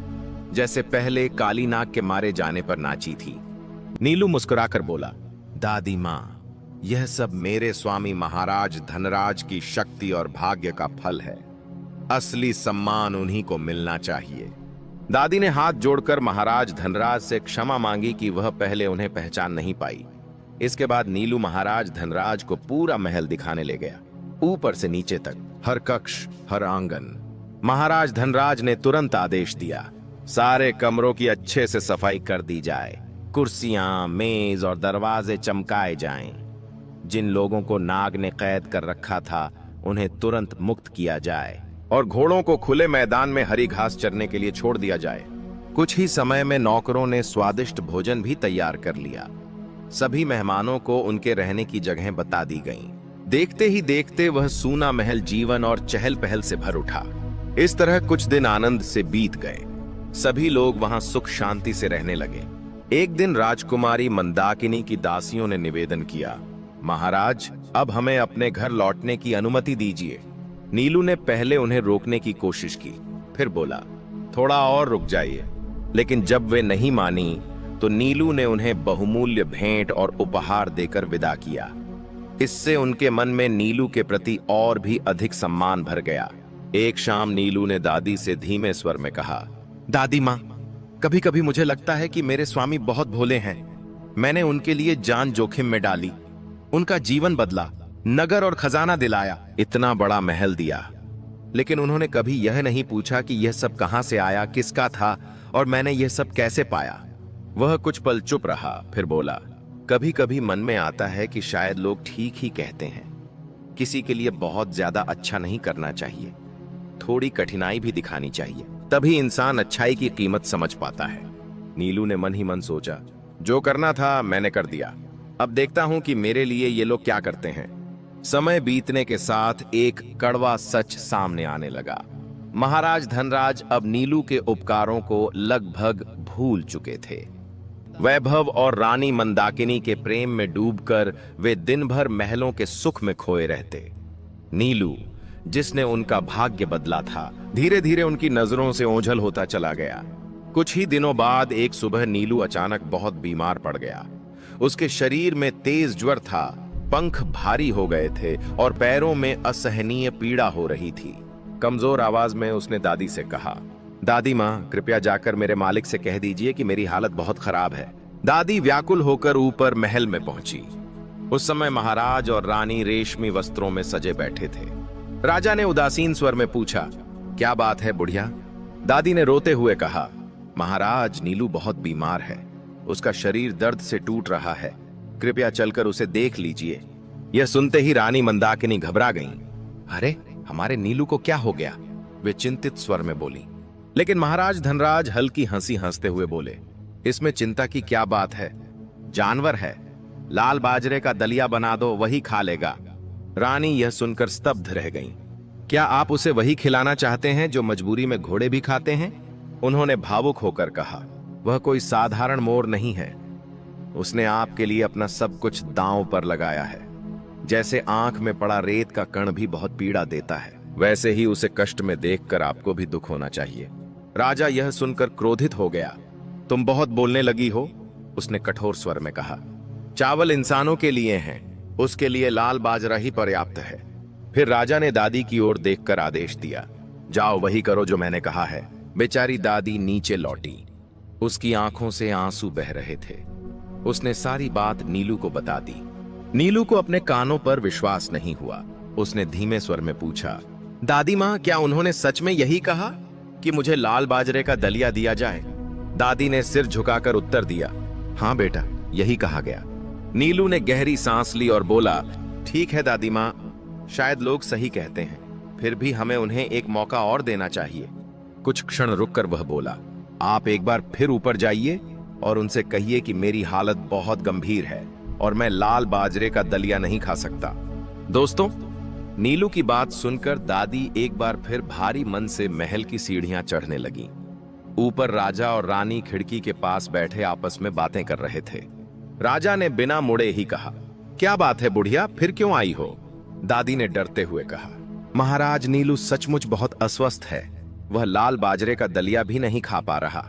जैसे पहले काली नाग के मारे जाने पर नाची थी। नीलू मुस्कुराकर बोला, दादी माँ, यह सब मेरे स्वामी महाराज धनराज की शक्ति और भाग्य का फल है। असली सम्मान उन्हीं को मिलना चाहिए। दादी ने हाथ जोड़कर महाराज धनराज से क्षमा मांगी कि वह पहले उन्हें पहचान नहीं पाई। इसके बाद नीलू महाराज धनराज को पूरा महल दिखाने ले गया, ऊपर से नीचे तक, हर कक्ष, हर आंगन। महाराज धनराज ने तुरंत आदेश दिया, सारे कमरों की अच्छे से सफाई कर दी जाए। कुर्सियां, मेज और दरवाजे चमकाए जाएं। जिन लोगों को नाग ने कैद कर रखा था, उन्हें तुरंत मुक्त किया जाए और घोड़ों को खुले मैदान में हरी घास चरने के लिए छोड़ दिया जाए। कुछ ही समय में नौकरों ने स्वादिष्ट भोजन भी तैयार कर लिया। सभी मेहमानों को उनके रहने की जगह बता दी गईं। देखते ही देखते वह सूना महल जीवन और चहल पहल से भर उठा। इस तरह कुछ दिन आनंद से बीत गए। सभी लोग वहां सुख शांति से रहने लगे। एक दिन राजकुमारी मंदाकिनी की दासियों ने निवेदन किया, महाराज, अब हमें अपने घर लौटने की अनुमति दीजिए। नीलू ने पहले उन्हें रोकने की कोशिश की, फिर बोला, थोड़ा और रुक जाइए। लेकिन जब वे नहीं मानी तो नीलू ने उन्हें बहुमूल्य भेंट और उपहार देकर विदा किया। इससे उनके मन में नीलू के प्रति और भी अधिक सम्मान भर गया। एक शाम नीलू ने दादी से धीमे स्वर में कहा, दादी माँ, कभी कभी मुझे लगता है कि मेरे स्वामी बहुत भोले हैं। मैंने उनके लिए जान जोखिम में डाली, उनका जीवन बदला, नगर और खजाना दिलाया, इतना बड़ा महल दिया, लेकिन उन्होंने कभी यह नहीं पूछा कि यह सब कहां से आया, किसका था और मैंने यह सब कैसे पाया। वह कुछ पल चुप रहा, फिर बोला, कभी कभी मन में आता है कि शायद लोग ठीक ही कहते हैं। किसी के लिए बहुत ज्यादा अच्छा नहीं करना चाहिए, थोड़ी कठिनाई भी दिखानी चाहिए, तभी इंसान अच्छाई की कीमत समझ पाता है। नीलू ने मन ही मन सोचा, जो करना था मैंने कर दिया, अब देखता हूं कि मेरे लिए ये लोग क्या करते हैं। समय बीतने के साथ एक कड़वा सच सामने आने लगा। महाराज धनराज अब नीलू के उपकारों को लगभग भूल चुके थे। वैभव और रानी मंदाकिनी के प्रेम में डूबकर वे दिन भर महलों के सुख में खोए रहते। नीलू, जिसने उनका भाग्य बदला था, धीरे धीरे उनकी नजरों से ओझल होता चला गया। कुछ ही दिनों बाद एक सुबह नीलू अचानक बहुत बीमार पड़ गया। उसके शरीर में तेज ज्वर था, पंख भारी हो गए थे और पैरों में असहनीय पीड़ा हो रही थी। कमजोर आवाज में उसने दादी से कहा, दादी माँ, कृपया जाकर मेरे मालिक से कह दीजिए कि मेरी हालत बहुत खराब है। दादी व्याकुल होकर ऊपर महल में पहुंची। उस समय महाराज और रानी रेशमी वस्त्रों में सजे बैठे थे। राजा ने उदासीन स्वर में पूछा, क्या बात है बुढ़िया? दादी ने रोते हुए कहा, महाराज, नीलू बहुत बीमार है, उसका शरीर दर्द से टूट रहा है, कृपया चलकर उसे देख लीजिए। यह सुनते ही रानी मंदाकिनी घबरा गईं। अरे, हमारे नीलू को क्या हो गया? वे चिंतित स्वर में बोली। लेकिन महाराज धनराज हल्की हंसी हंसते हुए बोले, इसमें चिंता की क्या बात है? जानवर है, लाल बाजरे का दलिया बना दो, वही खा लेगा। रानी यह सुनकर स्तब्ध रह गईं। क्या आप उसे वही खिलाना चाहते हैं जो मजबूरी में घोड़े भी खाते हैं? उन्होंने भावुक होकर कहा। वह कोई साधारण मोर नहीं है। उसने आपके लिए अपना सब कुछ दांव पर लगाया है। जैसे आंख में पड़ा रेत का कण भी बहुत पीड़ा देता है, वैसे ही उसे कष्ट में देखकर आपको भी दुख होना चाहिए। राजा यह सुनकर क्रोधित हो गया। तुम बहुत बोलने लगी हो, उसने कठोर स्वर में कहा। चावल इंसानों के लिए हैं, उसके लिए लाल बाजरा ही पर्याप्त है। फिर राजा ने दादी की ओर देखकर आदेश दिया, जाओ वही करो जो मैंने कहा है। बेचारी दादी नीचे लौटी। उसकी आंखों से आंसू बह रहे थे। उसने सारी बात नीलू को बता दी। नीलू को अपने कानों पर विश्वास नहीं हुआ। उसने धीमे स्वर में पूछा, दादी मां, क्या उन्होंने सच में यही कहा कि मुझे लाल बाजरे का दलिया दिया जाए? दादी ने सिर झुकाकर उत्तर दिया, हाँ बेटा, यही कहा गया। नीलू ने गहरी सांस ली और बोला, ठीक है दादी मां, शायद लोग सही कहते हैं, फिर भी हमें उन्हें एक मौका और देना चाहिए। कुछ क्षण रुककर वह बोला, आप एक बार फिर ऊपर जाइए और उनसे कहिए कि मेरी हालत बहुत गंभीर है और मैं लाल बाजरे का दलिया नहीं खा सकता। दोस्तों, नीलू की बात सुनकर दादी एक बार फिर भारी मन से महल की सीढ़ियां चढ़ने लगी। ऊपर राजा और रानी खिड़की के पास बैठे आपस में बातें कर रहे थे। राजा ने बिना मुड़े ही कहा, क्या बात है बुढ़िया, फिर क्यों आई हो? दादी ने डरते हुए कहा, महाराज, नीलू सचमुच बहुत अस्वस्थ है। वह लाल बाजरे का दलिया भी नहीं खा पा रहा।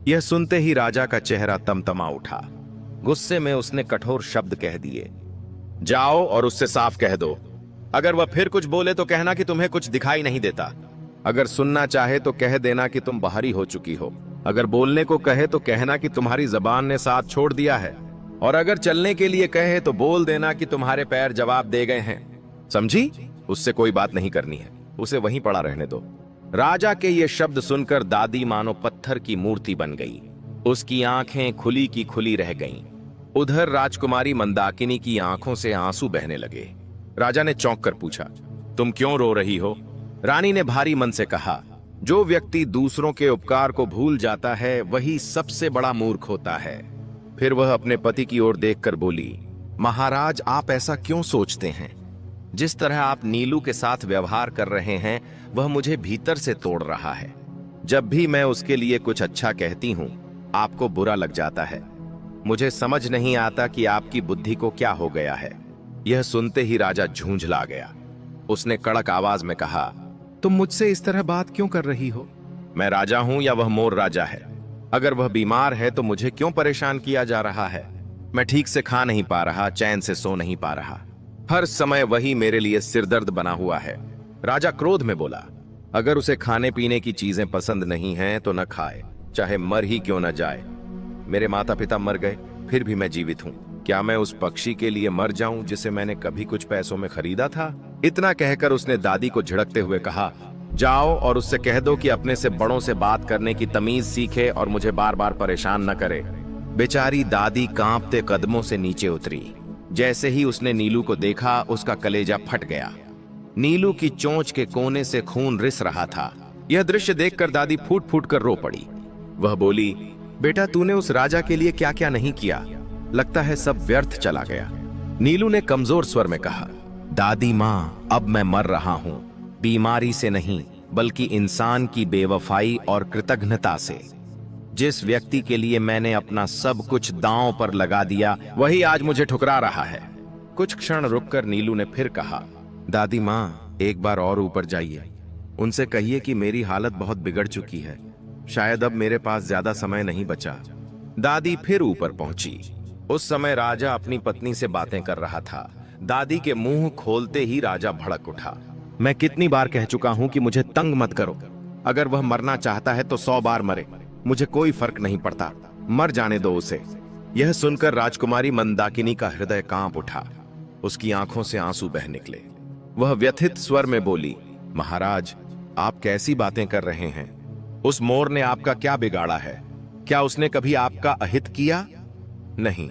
यह सुनते ही राजा का चेहरा तमतमा उठा। गुस्से में उसने कठोर शब्द कह दिए, जाओ और उससे साफ कह दो। अगर वह फिर कुछ बोले तो कहना कि तुम्हें कुछ दिखाई नहीं देता। अगर सुनना चाहे तो कह देना कि तुम बाहरी हो चुकी हो। अगर बोलने को कहे तो कहना कि तुम्हारी जबान ने साथ छोड़ दिया है। और अगर चलने के लिए कहे तो बोल देना कि तुम्हारे पैर जवाब दे गए हैं। समझी? उससे कोई बात नहीं करनी है, उसे वहीं पड़ा रहने दो। राजा के ये शब्द सुनकर दादी मानो पत्थर की मूर्ति बन गई। उसकी आंखें खुली की खुली रह गईं। उधर राजकुमारी मंदाकिनी की आंखों से आंसू बहने लगे। राजा ने चौंक कर पूछा, तुम क्यों रो रही हो? रानी ने भारी मन से कहा, जो व्यक्ति दूसरों के उपकार को भूल जाता है वही सबसे बड़ा मूर्ख होता है। फिर वह अपने पति की ओर देखकर बोली, महाराज, आप ऐसा क्यों सोचते हैं? जिस तरह आप नीलू के साथ व्यवहार कर रहे हैं वह मुझे भीतर से तोड़ रहा है। जब भी मैं उसके लिए कुछ अच्छा कहती हूं आपको बुरा लग जाता है। मुझे समझ नहीं आता कि आपकी बुद्धि को क्या हो गया है। यह सुनते ही राजा झूंझला गया। उसने कड़क आवाज में कहा, तुम मुझसे इस तरह बात क्यों कर रही हो? मैं राजा हूं या वह मोर राजा है? अगर वह बीमार है तो मुझे क्यों परेशान किया जा रहा है? मैं ठीक से खा नहीं पा रहा, चैन से सो नहीं पा रहा। हर समय वही मेरे लिए सिरदर्द बना हुआ है। राजा क्रोध में बोला, अगर उसे खाने पीने की चीजें पसंद नहीं हैं तो न खाए, चाहे मर ही क्यों न जाए। मेरे माता पिता मर गए, फिर भी मैं जीवित हूं। क्या मैं उस पक्षी के लिए मर जाऊं जिसे मैंने कभी कुछ पैसों में खरीदा था? इतना कहकर उसने दादी को झिड़कते हुए कहा, जाओ और उससे कह दो कि अपने से बड़ों से बात करने की तमीज सीखे और मुझे बार बार परेशान न करे। बेचारी दादी कांपते कदमों से नीचे उतरी। जैसे ही उसने नीलू को देखा उसका कलेजा फट गया। नीलू की चोंच के कोने से खून रिस रहा था। यह दृश्य देखकर दादी फूट फूट कर रो पड़ी। वह बोली, बेटा, तूने उस राजा के लिए क्या क्या नहीं किया। लगता है सब व्यर्थ चला गया। नीलू ने कमजोर स्वर में कहा, दादी मां, अब मैं मर रहा हूं, बीमारी से नहीं बल्कि इंसान की बेवफाई और कृतज्ञता से। जिस व्यक्ति के लिए मैंने अपना सब कुछ दांव पर लगा दिया वही आज मुझे ठुकरा रहा है। कुछ क्षण रुककर नीलू ने फिर कहा, दादी मां, एक बार और ऊपर जाइए। उनसे कहिए कि मेरी हालत बहुत बिगड़ चुकी है। शायद अब मेरे पास ज्यादा समय नहीं बचा। दादी फिर ऊपर पहुंची। उस समय राजा अपनी पत्नी से बातें कर रहा था। दादी के मुंह खोलते ही राजा भड़क उठा। मैं कितनी बार कह चुका हूं कि मुझे तंग मत करो। अगर वह मरना चाहता है तो 100 बार मरे, मुझे कोई फर्क नहीं पड़ता। मर जाने दो उसे। यह सुनकर राजकुमारी मंदाकिनी का हृदय कांप उठा। उसकी आंखों से आंसू बह निकले। वह व्यथित स्वर में बोली, महाराज, आप कैसी बातें कर रहे हैं? उस मोर ने आपका क्या बिगाड़ा है? क्या उसने कभी आपका अहित किया? नहीं,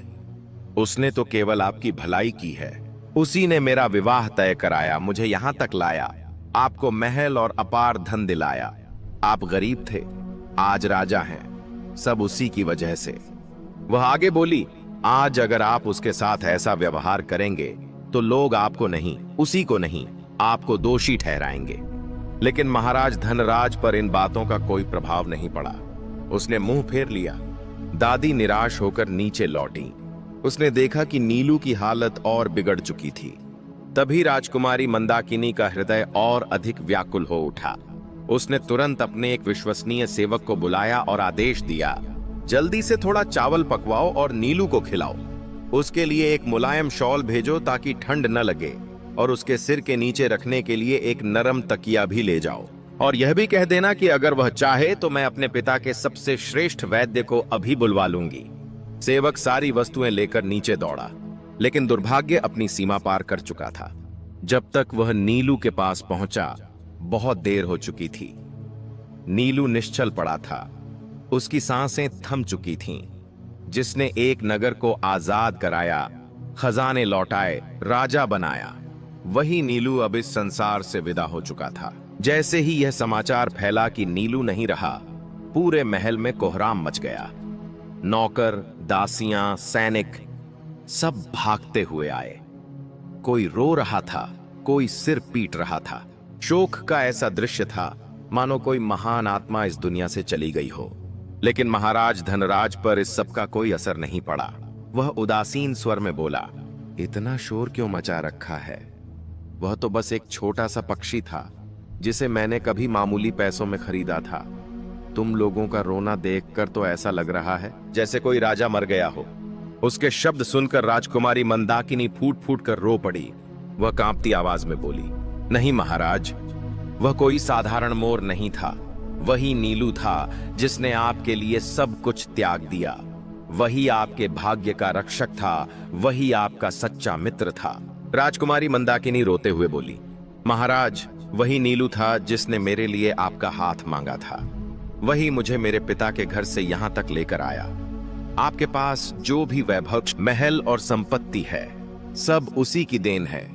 उसने तो केवल आपकी भलाई की है। उसी ने मेरा विवाह तय कराया, मुझे यहां तक लाया, आपको महल और अपार धन दिलाया। आप गरीब थे, आज राजा हैं, सब उसी की वजह से। वह आगे बोली, आज अगर आप उसके साथ ऐसा व्यवहार करेंगे तो लोग आपको नहीं, उसी को नहीं, आपको दोषी ठहराएंगे। लेकिन महाराज धनराज पर इन बातों का कोई प्रभाव नहीं पड़ा। उसने मुंह फेर लिया। दादी निराश होकर नीचे लौटी। उसने देखा कि नीलू की हालत और बिगड़ चुकी थी। तभी राजकुमारी मंदाकिनी का हृदय और अधिक व्याकुल हो उठा। उसने तुरंत अपने एक विश्वसनीय सेवक को बुलाया और आदेश दिया, जल्दी से थोड़ा चावल पकवाओ और नीलू को खिलाओ। उसके लिए एक मुलायम शॉल भेजो ताकि ठंड न लगे, और उसके सिर के नीचे रखने के लिए एक नरम तकिया भी ले जाओ। और यह भी कह देना कि अगर वह चाहे तो मैं अपने पिता के सबसे श्रेष्ठ वैद्य को अभी बुलवा लूंगी। सेवक सारी वस्तुएं लेकर नीचे दौड़ा, लेकिन दुर्भाग्य अपनी सीमा पार कर चुका था। जब तक वह नीलू के पास पहुंचा, बहुत देर हो चुकी थी। नीलू निश्चल पड़ा था। उसकी सांसें थम चुकी थीं। जिसने एक नगर को आजाद कराया, खजाने लौटाए, राजा बनाया, वही नीलू अब इस संसार से विदा हो चुका था। जैसे ही यह समाचार फैला कि नीलू नहीं रहा, पूरे महल में कोहराम मच गया। नौकर, दासियां, सैनिक सब भागते हुए आए। कोई रो रहा था, कोई सिर पीट रहा था। शोक का ऐसा दृश्य था मानो कोई महान आत्मा इस दुनिया से चली गई हो। लेकिन महाराज धनराज पर इस सब का कोई असर नहीं पड़ा। वह उदासीन स्वर में बोला, इतना शोर क्यों मचा रखा है? वह तो बस एक छोटा सा पक्षी था जिसे मैंने कभी मामूली पैसों में खरीदा था। तुम लोगों का रोना देखकर तो ऐसा लग रहा है जैसे कोई राजा मर गया हो। उसके शब्द सुनकर राजकुमारी मंदाकिनी फूट फूट कर रो पड़ी। वह कांपती आवाज में बोली, नहीं महाराज, वह कोई साधारण मोर नहीं था। वही नीलू था जिसने आपके लिए सब कुछ त्याग दिया। वही आपके भाग्य का रक्षक था, वही आपका सच्चा मित्र था। राजकुमारी मंदाकिनी रोते हुए बोली, महाराज, वही नीलू था जिसने मेरे लिए आपका हाथ मांगा था। वही मुझे मेरे पिता के घर से यहां तक लेकर आया। आपके पास जो भी वैभव, महल और संपत्ति है, सब उसी की देन है।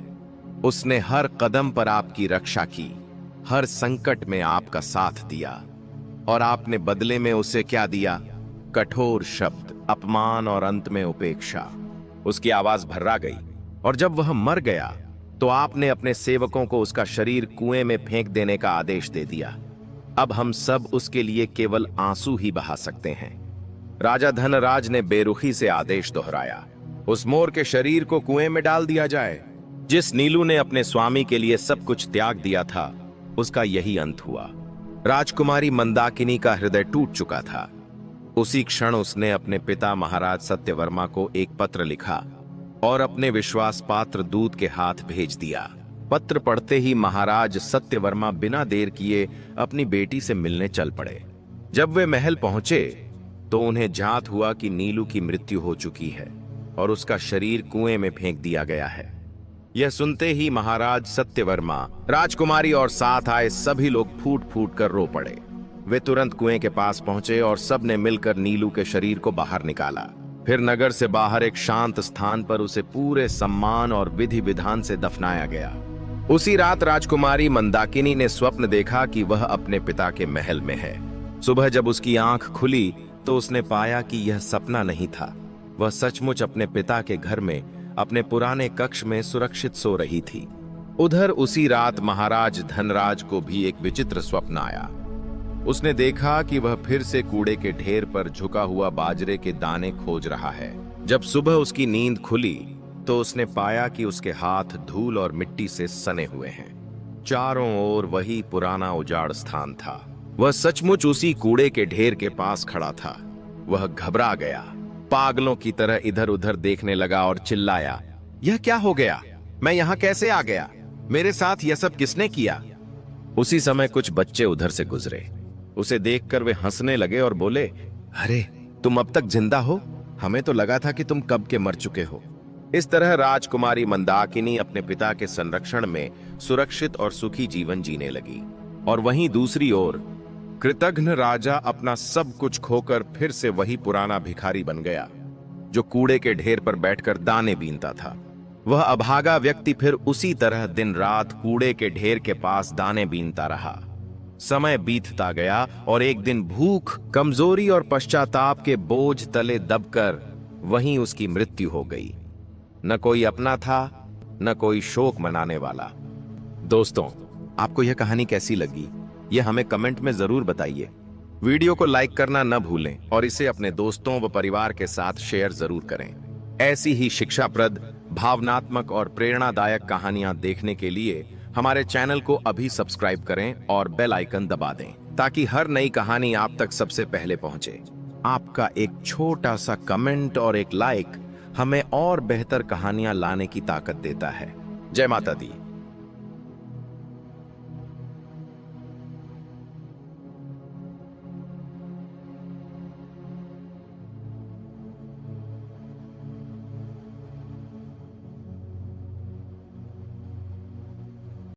उसने हर कदम पर आपकी रक्षा की, हर संकट में आपका साथ दिया। और आपने बदले में उसे क्या दिया? कठोर शब्द, अपमान और अंत में उपेक्षा। उसकी आवाज भर्रा गई। और जब वह मर गया तो आपने अपने सेवकों को उसका शरीर कुएं में फेंक देने का आदेश दे दिया। अब हम सब उसके लिए केवल आंसू ही बहा सकते हैं। राजा धनराज ने बेरुखी से आदेश दोहराया, उस मोर के शरीर को कुएं में डाल दिया जाए। जिस नीलू ने अपने स्वामी के लिए सब कुछ त्याग दिया था, उसका यही अंत हुआ। राजकुमारी मंदाकिनी का हृदय टूट चुका था। उसी क्षण उसने अपने पिता महाराज सत्यवर्मा को एक पत्र लिखा और अपने विश्वास पात्र दूत के हाथ भेज दिया। पत्र पढ़ते ही महाराज सत्यवर्मा बिना देर किए अपनी बेटी से मिलने चल पड़े। जब वे महल पहुंचे तो उन्हें ज्ञात हुआ कि नीलू की मृत्यु हो चुकी है और उसका शरीर कुएं में फेंक दिया गया है। यह सुनते ही महाराज सत्यवर्मा, राजकुमारी और साथ आए सभी लोग फूट फूट कर रो पड़े। वे तुरंत कुएं के पास पहुंचे और सबने मिलकर नीलू के शरीर को बाहर निकाला। फिर नगर से बाहर एक शांत स्थान पर उसे पूरे सम्मान और विधि विधान से दफनाया गया। उसी रात राजकुमारी मंदाकिनी ने स्वप्न देखा कि वह अपने पिता के महल में है। सुबह जब उसकी आंख खुली तो उसने पाया कि यह सपना नहीं था। वह सचमुच अपने पिता के घर में अपने पुराने कक्ष में सुरक्षित सो रही थी। उधर उसी रात महाराज धनराज को भी एक विचित्र स्वप्न आया। उसने देखा कि वह फिर से कूड़े के ढेर पर झुका हुआ बाजरे के दाने खोज रहा है। जब सुबह उसकी नींद खुली तो उसने पाया कि उसके हाथ धूल और मिट्टी से सने हुए हैं। चारों ओर वही पुराना उजाड़ स्थान था। वह सचमुच उसी कूड़े के ढेर के पास खड़ा था। वह घबरा गया, पागलों की तरह इधर उधर देखने लगा और चिल्लाया, यह क्या हो गया? मैं यहाँ कैसे आ गया? मेरे साथ यह सब किसने किया? उसी समय कुछ बच्चे उधर से गुजरे। उसे देखकर वे हंसने लगे और बोले, अरे तुम अब तक जिंदा हो? हमें तो लगा था कि तुम कब के मर चुके हो। इस तरह राजकुमारी मंदाकिनी अपने पिता के संरक्षण में सुरक्षित और सुखी जीवन जीने लगी। और वहीं दूसरी ओर कृतघ्न राजा अपना सब कुछ खोकर फिर से वही पुराना भिखारी बन गया जो कूड़े के ढेर पर बैठकर दाने बीनता था। वह अभागा व्यक्ति फिर उसी तरह दिन रात कूड़े के ढेर के पास दाने बीनता रहा। समय बीतता गया और एक दिन भूख, कमजोरी और पश्चाताप के बोझ तले दबकर वहीं उसकी मृत्यु हो गई। न कोई अपना था, न कोई शोक मनाने वाला। दोस्तों, आपको यह कहानी कैसी लगी, यह हमें कमेंट में जरूर बताइए। वीडियो को लाइक करना न भूलें और इसे अपने दोस्तों व परिवार के साथ शेयर जरूर करें। ऐसी ही शिक्षाप्रद, भावनात्मक और प्रेरणादायक कहानियां देखने के लिए हमारे चैनल को अभी सब्सक्राइब करें और बेल आइकन दबा दें, ताकि हर नई कहानी आप तक सबसे पहले पहुंचे। आपका एक छोटा सा कमेंट और एक लाइक हमें और बेहतर कहानियां लाने की ताकत देता है। जय माता दी।